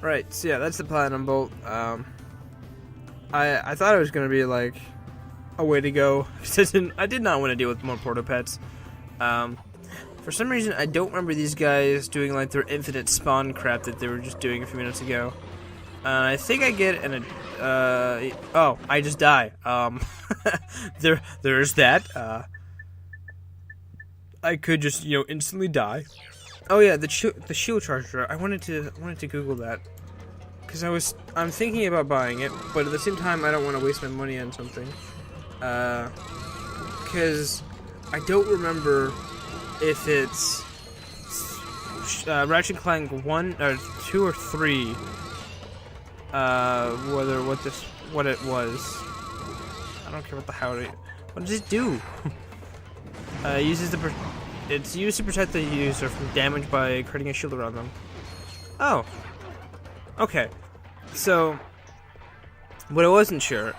Right, so yeah, that's the platinum bolt. I thought it was gonna be like a way to go. I did not want to deal with more Proto-Pets. For some reason, I don't remember these guys doing like their infinite spawn crap that they were just doing a few minutes ago. I think I get an oh, I just die. There's that. I could just, you know, instantly die. Oh yeah, the shield charger. I wanted to Google that because I'm thinking about buying it, but at the same time I don't want to waste my money on something. Because I don't remember if it's Ratchet Clank 1 or 2 or 3. What it was. I don't care what the hell what does it do? It's used to protect the user from damage by creating a shield around them. Oh. Okay. So, what I wasn't sure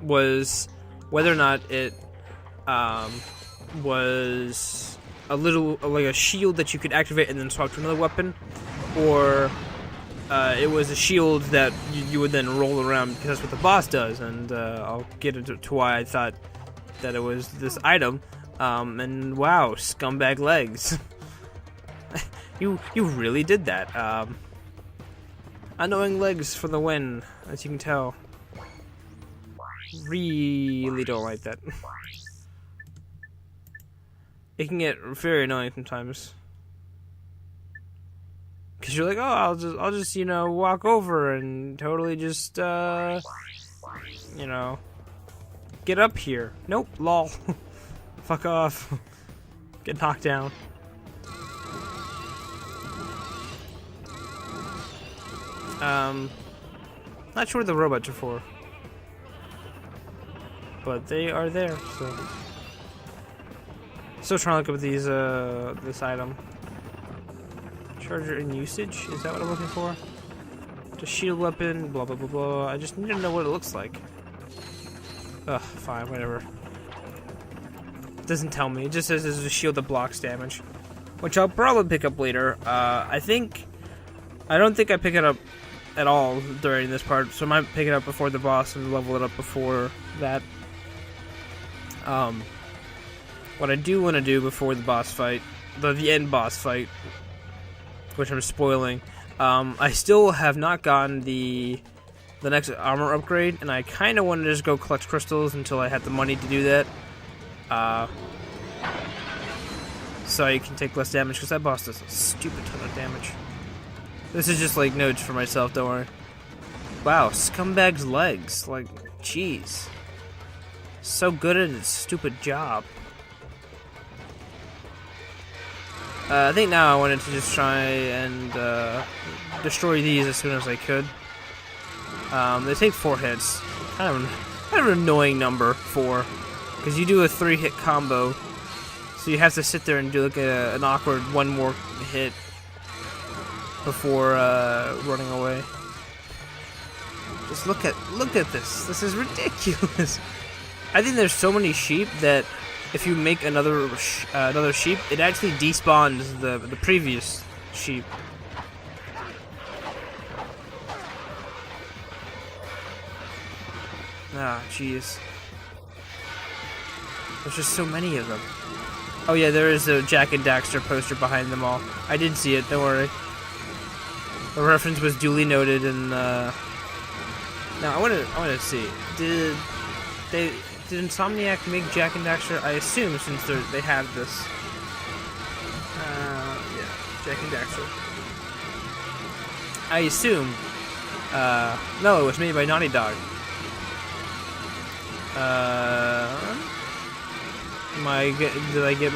was whether or not it was a little like a shield that you could activate and then swap to another weapon, or it was a shield that you would then roll around, because that's what the boss does. And I'll get into why I thought that it was this item. And wow, scumbag legs. you really did that. Annoying legs for the win, as you can tell. Really don't like that. It can get very annoying sometimes. Cause you're like, oh, I'll just, you know, walk over and totally just, you know, get up here. Nope, lol. Fuck off. Get knocked down. Not sure what the robots are for, but they are there. So, still trying to look up these this item. Charger and usage, is that what I'm looking for? The shield weapon, blah blah blah blah. I just need to know what it looks like. Ugh, fine, whatever. It doesn't tell me. It just says there's a shield that blocks damage, which I'll probably pick up later. I don't think I pick it up at all during this part, so I might pick it up before the boss and level it up before that. What I do want to do before the boss fight, the end boss fight, which I'm spoiling, I still have not gotten the next armor upgrade, and I kind of wanted to just go collect crystals until I had the money to do that. So you can take less damage, because that boss does a stupid ton of damage. This is just like notes for myself, don't worry. Wow, scumbag's legs, like, jeez. So good at its stupid job. I think now I wanted to just try and destroy these as soon as I could. They take 4 hits. Kind of an annoying number, 4. Because you do a 3-hit combo. So you have to sit there and do like an awkward 1 more hit before running away. Just look at this. This is ridiculous. I think there's so many sheep that if you make another sheep, it actually despawns the previous sheep. Ah, jeez. There's just so many of them. Oh yeah, there is a Jak and Daxter poster behind them all. I did see it, don't worry. The reference was duly noted, and now I want to see. Did Insomniac make Jak and Daxter? I assume, since they have this. Yeah, Jak and Daxter. I assume. No, it was made by Naughty Dog. Did I get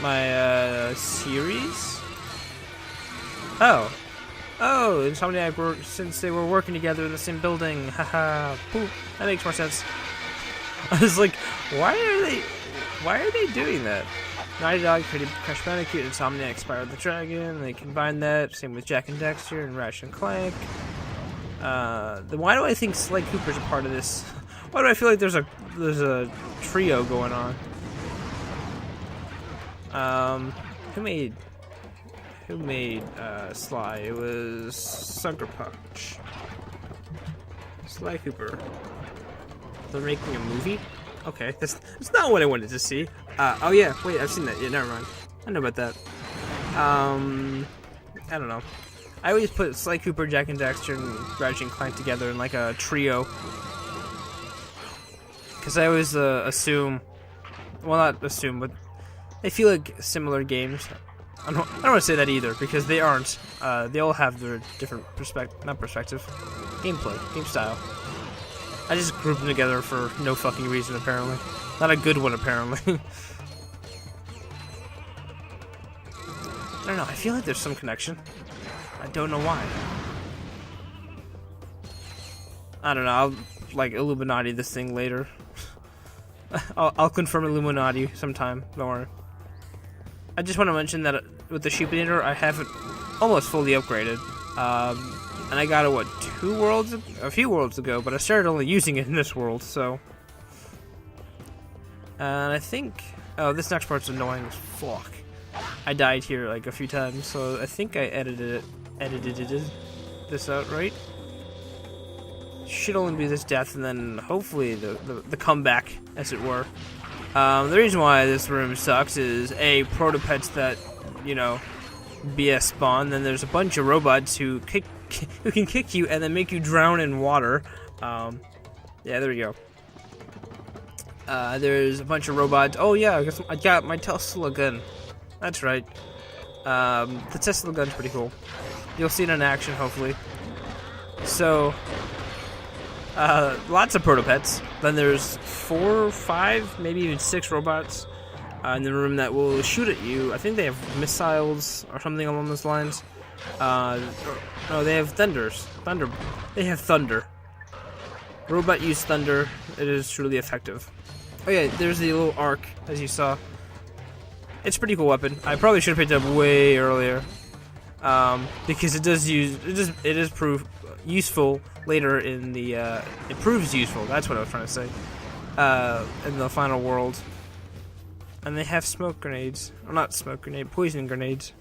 my series? Oh, Insomniac since they were working together in the same building. Haha, poop. That makes more sense. I was like, why are they doing that? Naughty Dog created Crash Bandicoot, Insomniac Spyro the Dragon. They combined that. Same with Jak and Daxter and Ratchet and Clank. Then why do I think Sly Cooper's a part of this? Why do I feel like there's a trio going on? Who Who made Sly? It was Sucker Punch. Sly Cooper. They're making a movie? Okay, that's not what I wanted to see. Oh yeah, wait, I've seen that. Yeah, never mind. I know about that. I don't know. I always put Sly Cooper, Jack and Daxter, and Ratchet and Clank together in like a trio. Because I always assume, well, not assume, but they feel like similar games. I don't want to say that either, because they aren't. They all have their different gameplay, game style. I just group them together for no fucking reason, apparently. Not a good one, apparently. I don't know, I feel like there's some connection. I don't know why. I don't know, I'll, like, Illuminati this thing later. I'll confirm Illuminati sometime, don't worry. I just want to mention that with the Sheepinator, I have it almost fully upgraded. And I got it, what, a few worlds ago, but I started only using it in this world, so. And I think, oh, this next part's annoying as fuck. I died here like a few times, so I think I edited this out, right? Should only be this death, and then hopefully the comeback, as it were. The reason why this room sucks is Proto-Pets that, you know, BS spawn. Then there's a bunch of robots who can kick you and then make you drown in water. Yeah, there we go. There's a bunch of robots. Oh yeah, I got my Tesla gun. That's right. The Tesla gun's pretty cool. You'll see it in action, hopefully. So, lots of Proto-Pets. Then there's 4, 5, maybe even 6 robots in the room that will shoot at you. I think they have missiles or something along those lines. No, they have thunder. They have thunder. Robot use thunder. It is truly effective. Oh yeah, there's the little arc, as you saw. It's a pretty cool weapon. I probably should have picked it up way earlier, because it is useful later in the. It proves useful. That's what I was trying to say. In the final world, and they have smoke grenades, or not smoke grenade, poison grenades.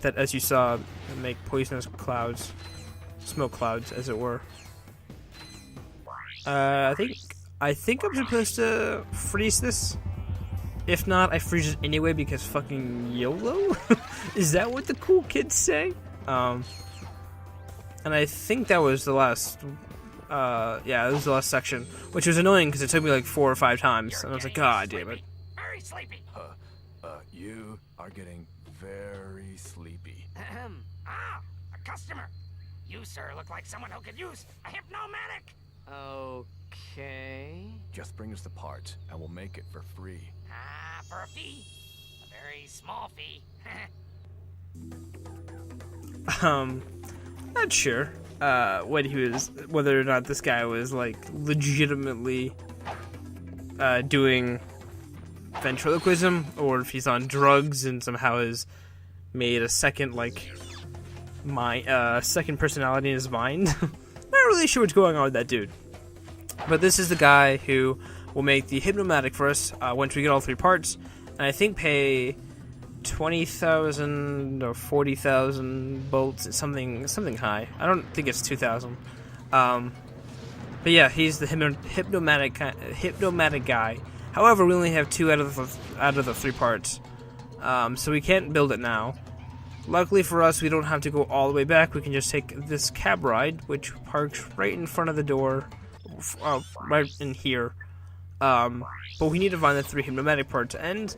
That, as you saw, make poisonous clouds, smoke clouds, as it were. I think I'm supposed to freeze this. If not, I freeze it anyway because fucking YOLO? Is that what the cool kids say? And I think that was the last, yeah, that was the last section, which was annoying because it took me like 4 or 5 times, and I was like, God damn it. Very sleepy. You are getting very sleepy. A customer. You, sir, look like someone who could use a Hypnomatic. Okay. Just bring us the parts, and we'll make it for free. For a fee. A very small fee. Not sure whether or not this guy was like legitimately doing ventriloquism, or if he's on drugs and somehow has made a second second personality in his mind. Not really sure what's going on with that dude. But this is the guy who will make the Hypnomatic for us once we get all 3 parts, and I think pay 20,000 or 40,000 bolts, something high. I don't think it's 2,000. But yeah, he's the Hypnomatic guy. However, we only have 2 out of the 3 parts, so we can't build it now. Luckily for us, we don't have to go all the way back. We can just take this cab ride, which parks right in front of the door, right in here. But we need to find the 3 Hypnomatic parts, and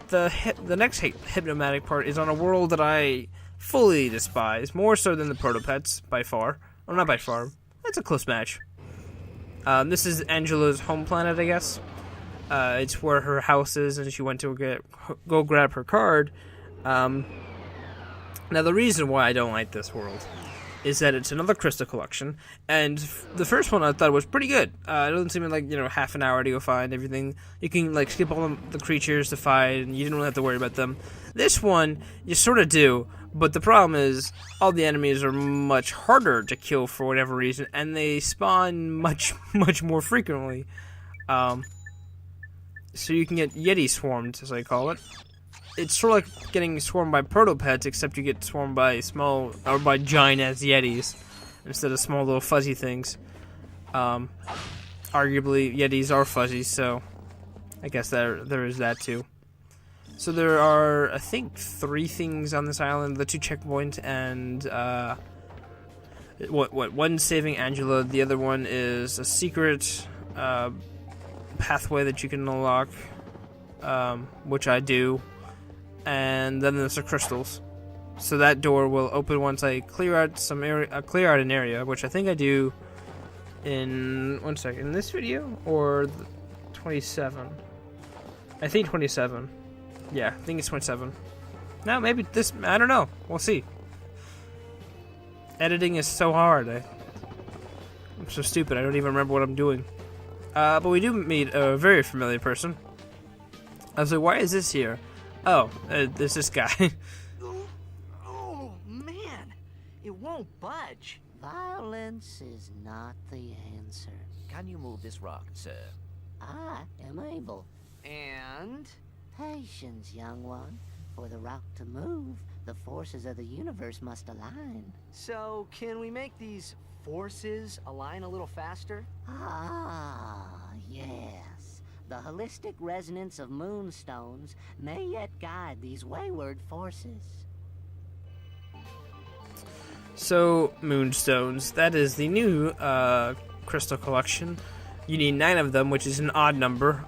the next Hypnomatic part is on a world that I fully despise, more so than the Proto-Pets, by far. Well, not by far. That's a close match. This is Angela's home planet, I guess. It's where her house is, and she went to go grab her card. Now, the reason why I don't like this world is that it's another crystal collection, and the first one I thought was pretty good. It doesn't seem like, half an hour to go find everything. You can, skip all the creatures to fight, and you didn't really have to worry about them. This one, you sort of do, but the problem is all the enemies are much harder to kill for whatever reason, and they spawn much, much more frequently. So you can get Yetis swarmed, as I call it. it's sort of like getting swarmed by Proto-Pets, except you get swarmed by small, or by giant-ass Yetis, instead of small little fuzzy things. Arguably, Yetis are fuzzy, so I guess there is that too. So there are, I think, 3 things on this island: the 2 checkpoints, and one's saving Angela. The other one is a secret pathway that you can unlock, which I do. And then there's the crystals. So that door will open once I clear out some area, clear out an area, which I think I do in in this video or 27. I think 27. Yeah, I think it's 27. No, maybe this. I don't know. We'll see. Editing is so hard. I'm so stupid. I don't even remember what I'm doing. But we do meet a very familiar person. I was like, why is this here? Oh, there's this guy. Oh, man. It won't budge. Violence is not the answer. Can you move this rock, sir? I am able. And? Patience, young one. For the rock to move, the forces of the universe must align. So, can we make these forces align a little faster? Ah, yes. The holistic resonance of moonstones may yet guide these wayward forces. So, moonstones. That is the new crystal collection. You need 9 of them, which is an odd number.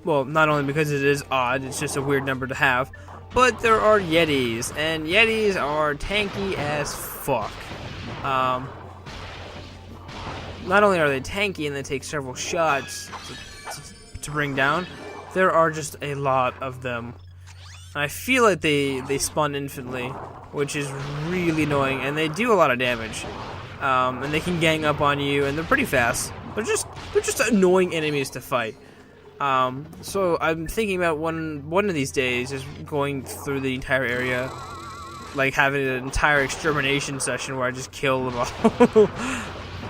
Well, not only because it is odd, it's just a weird number to have. But there are Yetis, and Yetis are tanky as fuck. Not only are they tanky and they take several shots to bring down, there are just a lot of them. And I feel like they spawn infinitely, which is really annoying, and they do a lot of damage. And they can gang up on you, and they're pretty fast. They're just annoying enemies to fight. So I'm thinking about one of these days just going through the entire area, like having an entire extermination session where I just kill them all,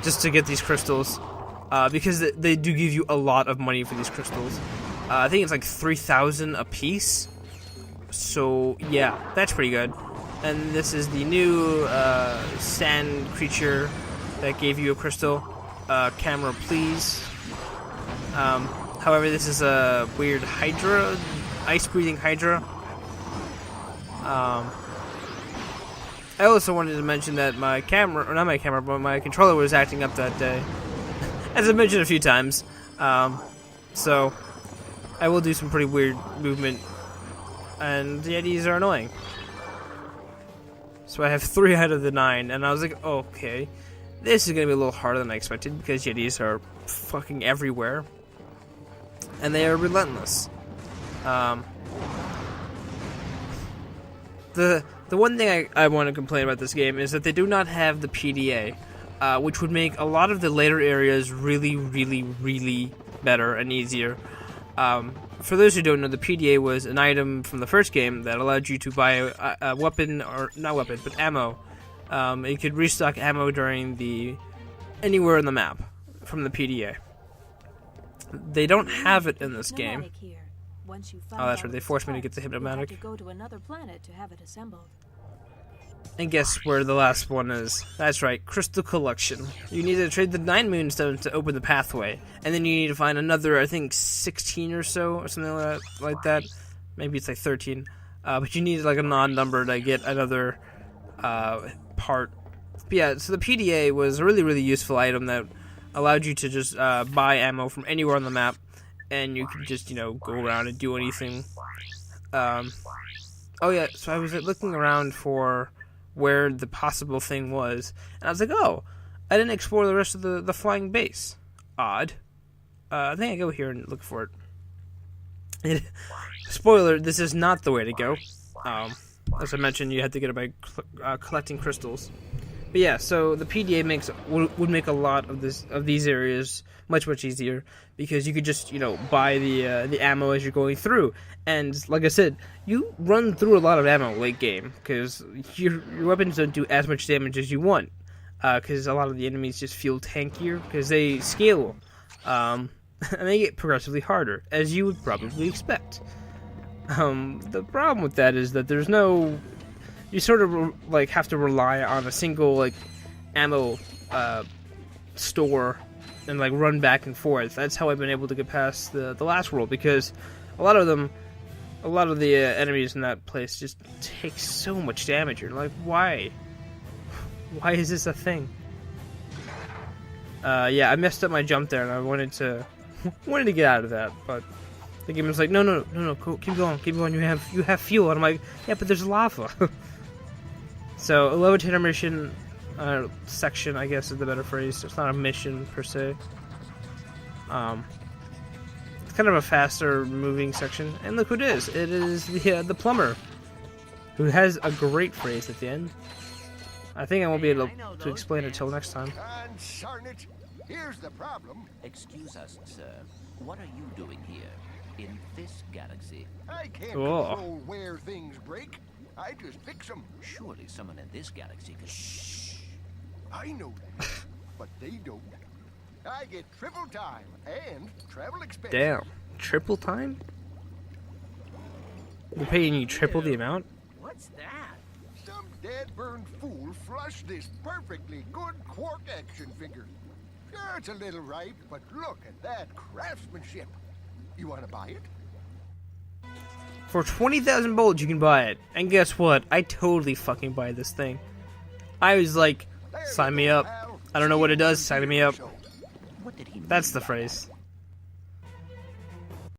just to get these crystals, because they do give you a lot of money for these crystals. I think it's like 3,000 a piece. So yeah, that's pretty good. And this is the new sand creature that gave you a crystal. Camera, please. However, this is a weird Hydra, ice-breathing Hydra. I also wanted to mention that my camera, or not my camera, but my controller was acting up that day, as I mentioned a few times. So I will do some pretty weird movement, and the Yetis are annoying. So I have 3 out of the 9, and I was like, okay, this is gonna be a little harder than I expected because Yetis are fucking everywhere. And they are relentless. The one thing I want to complain about this game is that they do not have the PDA, which would make a lot of the later areas really, really, really better and easier. For those who don't know, the PDA was an item from the first game that allowed you to buy a weapon, or not weapon, but ammo. You could restock ammo during anywhere in the map from the PDA. They don't have it in this game. Oh, that's right. They forced me to get the Hypnomatic. To go to another planet to have it assembled. And guess where the last one is? That's right, Crystal Collection. You need to trade the 9 moonstones to open the pathway, and then you need to find another, I think, 16 or so, or something like that. Maybe it's like 13. But you need like a non-number to get another part. But yeah, so the PDA was a really, really useful item that allowed you to just buy ammo from anywhere on the map, and you could just, go around and do anything. Oh yeah, so I was looking around for where the possible thing was, and I was like, oh, I didn't explore the rest of the flying base. Odd. I think I go here and look for it. Spoiler, this is not the way to go. As I mentioned, you had to get it by collecting crystals. But yeah, so the PDA would make a lot of these areas much easier, because you could just buy the ammo as you're going through, and like I said, you run through a lot of ammo late game because your weapons don't do as much damage as you want, because a lot of the enemies just feel tankier because they scale, and they get progressively harder, as you would probably expect. The problem with that is that there's no... You sort of, like, have to rely on a single, like, ammo, store and, like, run back and forth. That's how I've been able to get past the last world, because a lot of the enemies in that place just take so much damage. You're like, why? Why is this a thing? Yeah, I messed up my jump there, and I wanted to get out of that, but the game was like, no, keep going. You have fuel, and I'm like, yeah, but there's lava. So a levitator mission section, I guess, is the better phrase. It's not a mission per se. It's kind of a faster moving section, and look who it is. It is the plumber, who has a great phrase at the end. I think I won't be able to explain it till next time. Consarn it! Here's the problem. Excuse us, sir. What are you doing here? In this galaxy? I can't Oh. control where things break. I just fix them. Surely someone in this galaxy could... Shh! I know that, but they don't. I get triple time and travel expenses. Damn, triple time? We're paying you triple the amount? What's that? Some dead-burned fool flushed this perfectly good quark action figure. Sure, it's a little ripe, but look at that craftsmanship. You want to buy it? For 20,000 bolts, you can buy it. And guess what? I totally fucking buy this thing. I was like, There sign you me go, up. pal. I don't know what it does, sign me up. So, What did he mean That's the by phrase. that?